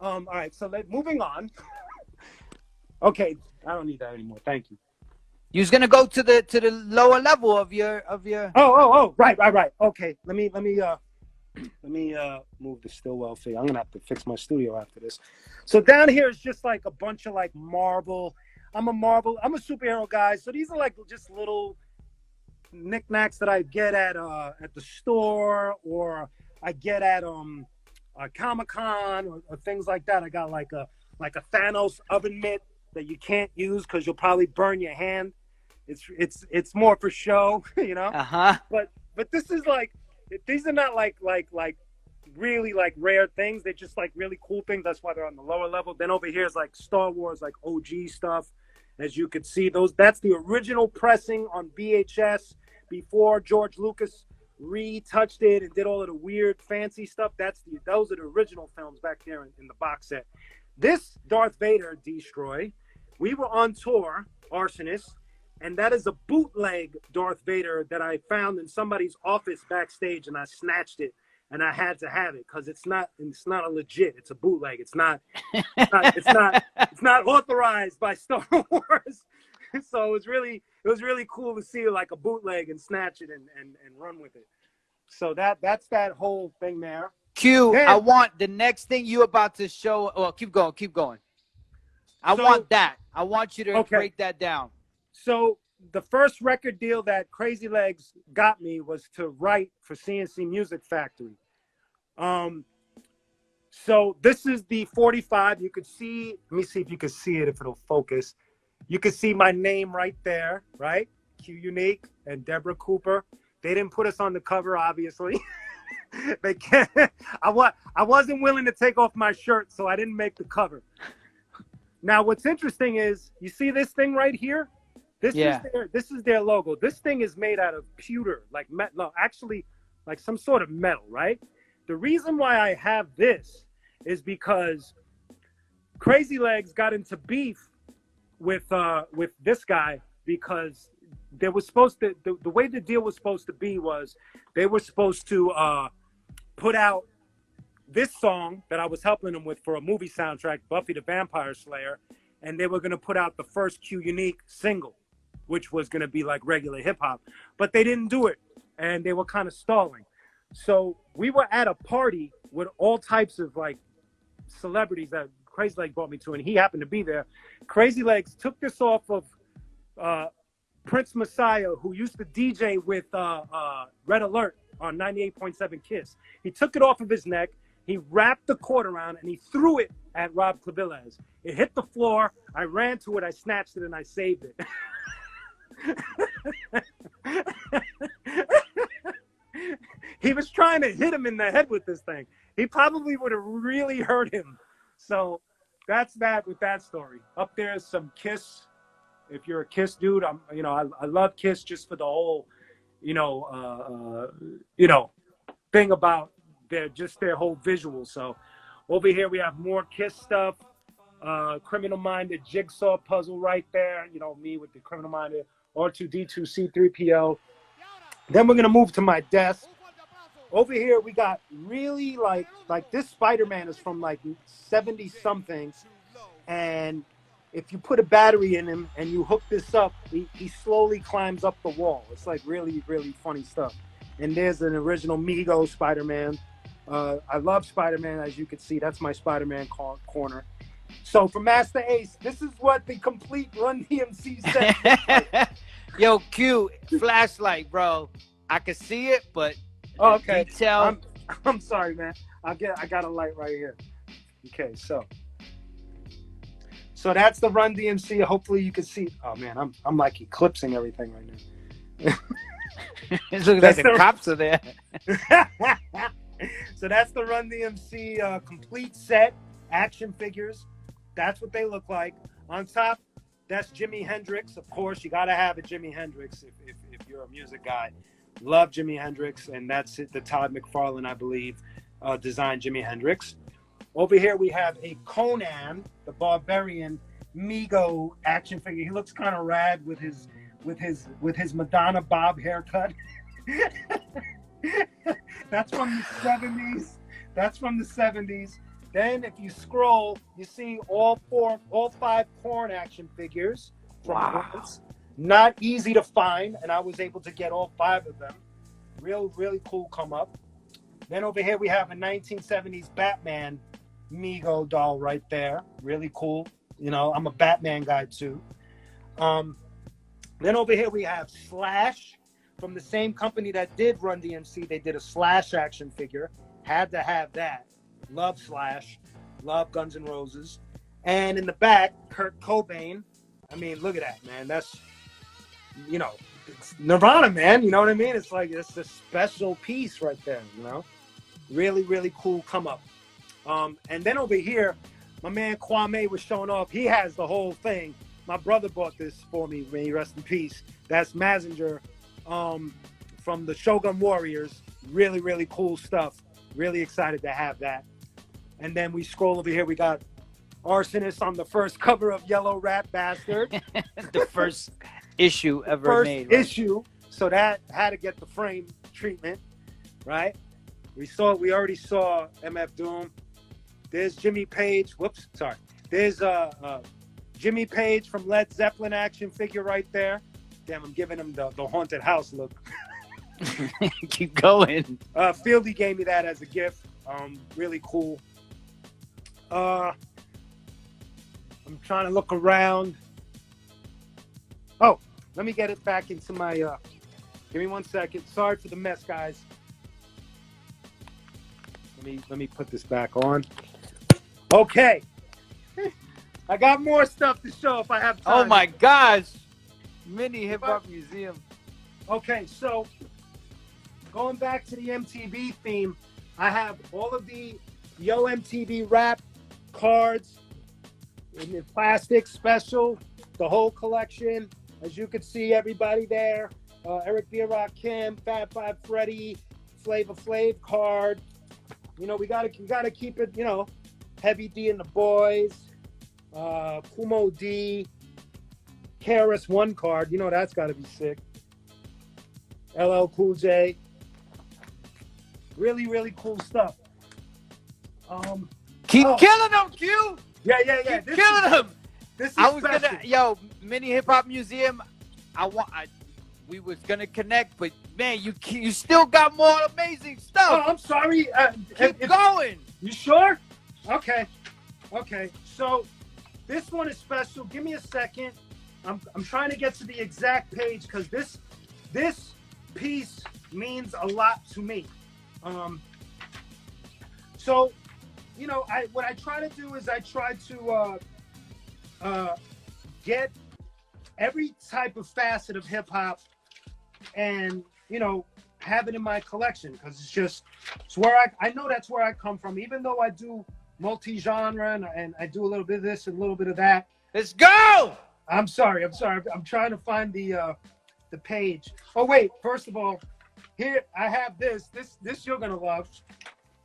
Speaker 2: All right, so moving on. Okay, I don't need that anymore. Thank you.
Speaker 1: You was gonna go to the lower level of your.
Speaker 2: Oh, right. Okay, let me move the Stillwell thing. I'm gonna have to fix my studio after this. So down here is just like a bunch of like Marvel. I'm a superhero guy. So these are like just little knickknacks that I get at the store, or I get at Comic-Con or things like that. I got like a Thanos oven mitt that you can't use because you'll probably burn your hand. It's more for show, you know. But this is like, these are not like really like rare things. They're just like really cool things. That's why they're on the lower level. Then over here is like Star Wars, like OG stuff. As you could see, that's the original pressing on VHS before George Lucas retouched it and did all of the weird fancy stuff. Those are the original films back there in the box set. This Darth Vader Destroy, we were on tour, Arsonists, and that is a bootleg Darth Vader that I found in somebody's office backstage, and I snatched it. and I had to have it because it's not a legit. It's a bootleg. It's not authorized by Star Wars. So it was really cool to see like a bootleg and snatch it and run with it. So that's that whole thing there.
Speaker 1: Q,
Speaker 2: Then,
Speaker 1: I want the next thing you about to show. Well, keep going. I want that. I want you to break that down. So
Speaker 2: the first record deal that Crazy Legs got me was to write for CNC Music Factory. So this is the 45. You could see, let me see if you can see it, if it'll focus. You can see my name right there, right? Q Unique and Deborah Cooper. They didn't put us on the cover, obviously. They can't. I wasn't willing to take off my shirt, so I didn't make the cover. Now, what's interesting is, you see this thing right here? This is their logo. This thing is made out of pewter, like metal. No, actually, like some sort of metal, right? The reason why I have this is because Crazy Legs got into beef with this guy because there was supposed to the way the deal was supposed to be was they were supposed to put out this song that I was helping them with for a movie soundtrack, Buffy the Vampire Slayer, and they were going to put out the first Q Unique single, which was going to be like regular hip hop, but they didn't do it, and they were kind of stalling. So we were at a party with all types of like celebrities that Crazy Legs brought me to, and he happened to be there. Crazy Legs took this off of Prince Messiah, who used to DJ with Red Alert on 98.7 Kiss. He took it off of his neck. He wrapped the cord around and he threw it at Rob Clavilles. It hit the floor. I ran to it. I snatched it and I saved it. He was trying to hit him in the head with this thing. He probably would have really hurt him. So that's that with that story. Up there is some Kiss. If you're a Kiss dude, I love Kiss just for the whole, thing about their whole visual. So over here we have more Kiss stuff. Criminal Minded jigsaw puzzle right there. Me with the Criminal Minded R2D2 C3PO. Then we're gonna move to my desk. Over here we got really like this Spider-Man is from like 70 something, and if you put a battery in him and you hook this up, he slowly climbs up the wall. It's like really, really funny stuff. And there's an original Mego Spider-Man. I love Spider-Man, as you can see. That's my Spider-Man corner. So for Master Ace, this is what the complete Run DMC set looks like.
Speaker 1: Yo, Q, flashlight, bro. I can see it, but
Speaker 2: okay.
Speaker 1: Detail.
Speaker 2: I'm sorry, man. I got a light right here. Okay, so that's the Run DMC. Hopefully you can see. Oh man, I'm like eclipsing everything right now.
Speaker 1: It looks like the cops are there.
Speaker 2: So that's the Run DMC complete set, action figures. That's what they look like. On top, that's Jimi Hendrix. Of course, you got to have a Jimi Hendrix if you're a music guy. Love Jimi Hendrix, and that's it. The Todd McFarlane, I believe, designed Jimi Hendrix. Over here we have a Conan, the Barbarian Mego action figure. He looks kind of rad with his Madonna bob haircut. That's from the 70s. Then if you scroll, you see all 5 Korn action figures from Prince. Not easy to find, and I was able to get all 5 of them. Really cool come up. Then over here we have a 1970s Batman Mego doll right there. Really cool. I'm a Batman guy too. Then over here we have Slash from the same company that did Run DMC. They did a Slash action figure. Had to have that. Love Slash. Love Guns N' Roses. And in the back, Kurt Cobain. I mean, look at that, man. That's, it's Nirvana, man. You know what I mean? It's like, it's a special piece right there, Really cool come up. And then over here, my man Kwame was showing off. He has the whole thing. My brother bought this for me. May he rest in peace. That's Mazinger from the Shogun Warriors. Really cool stuff. Really excited to have that. And then we scroll over here. We got Arsonists on the first cover of Yellow Rat Bastard.
Speaker 1: The first issue ever made.
Speaker 2: First issue. So that had to get the frame treatment, right? We already saw MF Doom. There's Jimmy Page. Whoops, sorry. There's Jimmy Page from Led Zeppelin action figure right there. Damn, I'm giving him the haunted house look.
Speaker 1: Keep going.
Speaker 2: Fieldy gave me that as a gift. Really cool. I'm trying to look around. Oh, let me get it back into my. Give me 1 second. Sorry for the mess, guys. Let me put this back on. Okay. I got more stuff to show if I have time.
Speaker 1: Oh my gosh. Mini Hip Hop Museum.
Speaker 2: Okay, so going back to the MTV theme, I have all of the Yo MTV rap cards in the plastic special, the whole collection. As you can see, everybody there. Eric B. Rakim, Fat Five Freddy, Flavor Flav card. You know, we gotta keep it, you know, Heavy D and the Boys, Kumo D, KRS-One card. You know, that's gotta be sick. LL Cool J. Really, really cool stuff.
Speaker 1: Keep killing them, Q.
Speaker 2: Yeah.
Speaker 1: Keep killing them.
Speaker 2: This is
Speaker 1: I was
Speaker 2: special.
Speaker 1: gonna, Mini Hip Hop Museum. We was gonna connect, but man, you still got more amazing
Speaker 2: Oh,
Speaker 1: stuff.
Speaker 2: I'm sorry.
Speaker 1: Keep going.
Speaker 2: You sure? Okay. So this one is special. Give me a second. I'm trying to get to the exact page because this piece means a lot to me. So, you know, what I try to do is I try to get every type of facet of hip hop and, you know, have it in my collection because it's where I know that's where I come from. Even though I do multi-genre and I do a little bit of this and a little bit of that.
Speaker 1: Let's go.
Speaker 2: I'm sorry. I'm trying to find the page. Oh wait, first of all, here I have this you're gonna love.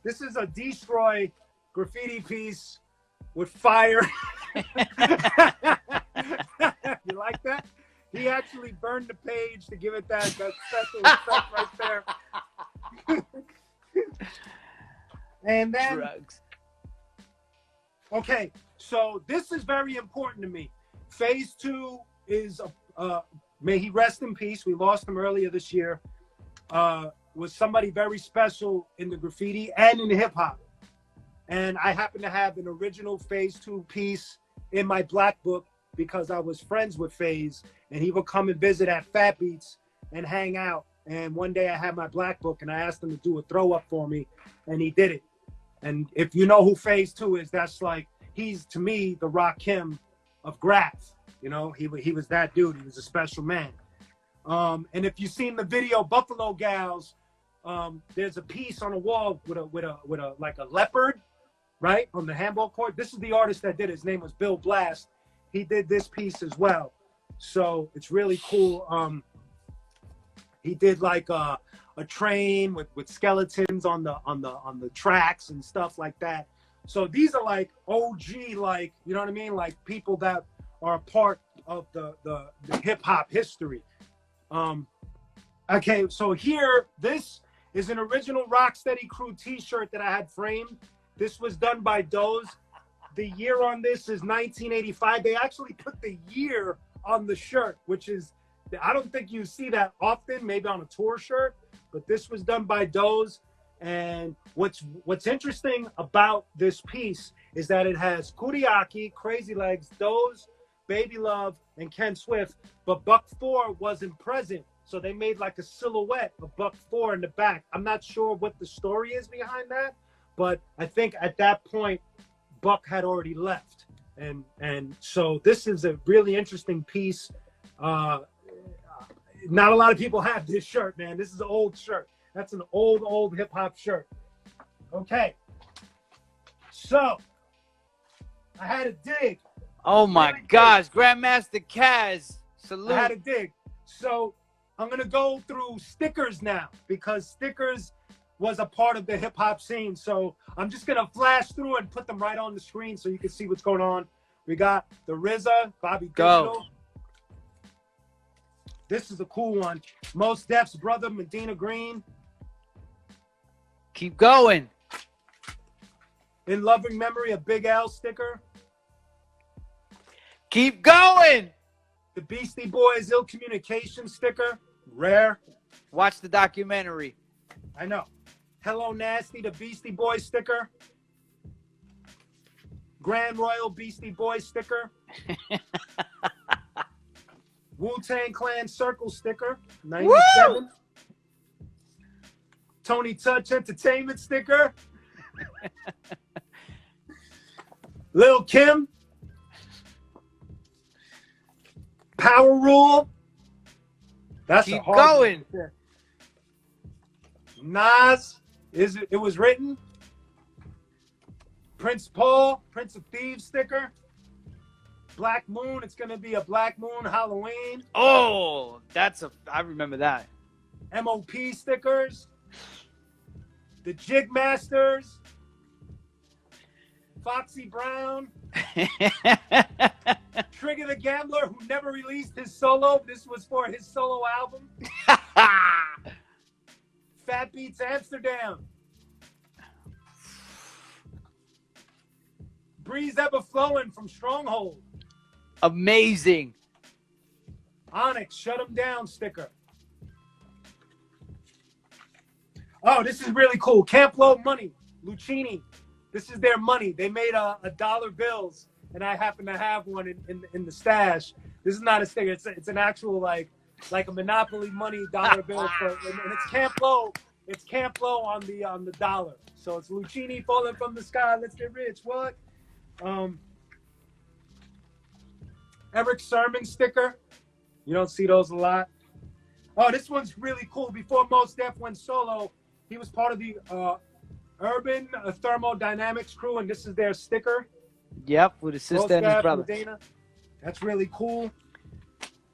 Speaker 2: This is a Destroy graffiti piece with fire. You like that? He actually burned the page to give it that special effect right there. And then,
Speaker 1: Drugs.
Speaker 2: okay, so this is very important to me. Phase 2 is, may he rest in peace. We lost him earlier this year. Was somebody very special in the graffiti and in the hip hop. And I happen to have an original Phase 2 piece in my black book because I was friends with Phase and he would come and visit at Fat Beats and hang out. And one day I had my black book and I asked him to do a throw up for me and he did it. And if you know who Phase 2 is, that's like, he's to me the Rakim of graph. You know, he was that dude. He was a special man. And if you've seen the video Buffalo Gals, there's a piece on a wall with a like a leopard, right, on the handball court. This is the artist that did it. His name was Bill Blast. He did this piece as well. So it's really cool. He did like a train with skeletons on the tracks and stuff like that. So these are like OG, like, you know what I mean? Like people that are a part of the hip hop history. Okay, so here, this is an original Rocksteady Crew t-shirt that I had framed. This was done by Doze. The year on this is 1985. They actually put the year on the shirt, which is, I don't think you see that often, maybe on a tour shirt, but this was done by Doze. And what's interesting about this piece is that it has Kuriaki, Crazy Legs, Doze, Baby Love, and Ken Swift, but Buck 4 wasn't present. So they made like a silhouette of Buck 4 in the back. I'm not sure what the story is behind that, but I think at that point, Buck had already left. And so this is a really interesting piece. Not a lot of people have this shirt, man. This is an old shirt. That's an old hip hop shirt. Okay. So I had to dig.
Speaker 1: Oh my gosh, Grandmaster Kaz. Salute.
Speaker 2: I had to dig. So I'm going to go through stickers now because stickers was a part of the hip hop scene. So I'm just going to flash through and put them right on the screen so you can see what's going on. We got the RZA, Bobby Digital. This is a cool one. Mos Def's brother, Medina Green.
Speaker 1: Keep going.
Speaker 2: In loving memory, a Big L sticker.
Speaker 1: Keep going.
Speaker 2: The Beastie Boys Ill Communication sticker. Rare.
Speaker 1: Watch the documentary.
Speaker 2: I know. Hello Nasty, the Beastie Boys sticker. Grand Royal Beastie Boys sticker. Wu-Tang Clan Circle sticker. 97. Woo! Tony Touch Entertainment sticker. Lil Kim. Power Rule. That's
Speaker 1: Keep
Speaker 2: a hard
Speaker 1: going.
Speaker 2: One. Nas. It was written. Prince Paul, Prince of Thieves sticker. Black Moon. It's going to be a Black Moon Halloween.
Speaker 1: Oh, I remember that.
Speaker 2: MOP stickers. The Jig Masters. Foxy Brown. Trigger the Gambler, who never released his solo. This was for his solo album. Fat Beats Amsterdam. Breeze Ever Flowing from Stronghold.
Speaker 1: Amazing.
Speaker 2: Onyx, Shut 'em Down sticker. Oh, this is really cool. Camp Low Money, Lucchini. This is their money. They made a dollar bills, and I happen to have one in the stash. This is not a sticker. It's an actual like a Monopoly money dollar bill, and it's Camp Low. It's Camp Low on the dollar. So it's Lucchini falling from the sky. Let's get rich. What? Eric Sermon sticker. You don't see those a lot. Oh, this one's really cool. Before Mos Def went solo, he was part of the Urban Thermodynamics crew, and this is their sticker.
Speaker 1: Yep, with his sister and his brother.
Speaker 2: Dana. That's really cool.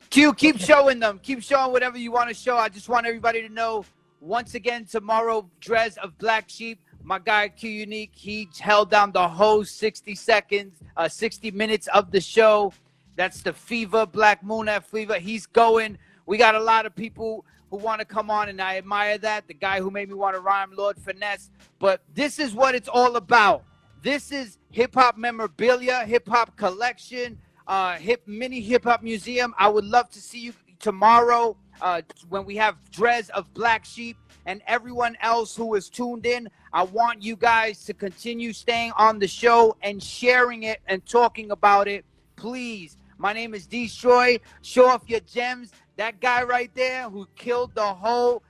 Speaker 1: Q, keep showing them. Keep showing whatever you want to show. I just want everybody to know, once again, tomorrow, Drez of Black Sheep, my guy Q Unique, he held down the whole 60 minutes of the show. That's the Fever, Black Moon at Fever. He's going. We got a lot of people who want to come on, and I admire that. The guy who made me want to rhyme, Lord Finesse. But this is what it's all about. This is hip-hop memorabilia, hip-hop collection, mini hip-hop museum. I would love to see you tomorrow when we have Drez of Black Sheep and everyone else who is tuned in. I want you guys to continue staying on the show and sharing it and talking about it. Please. My name is Destroy. Show Off Your Gems. That guy right there who killed the whole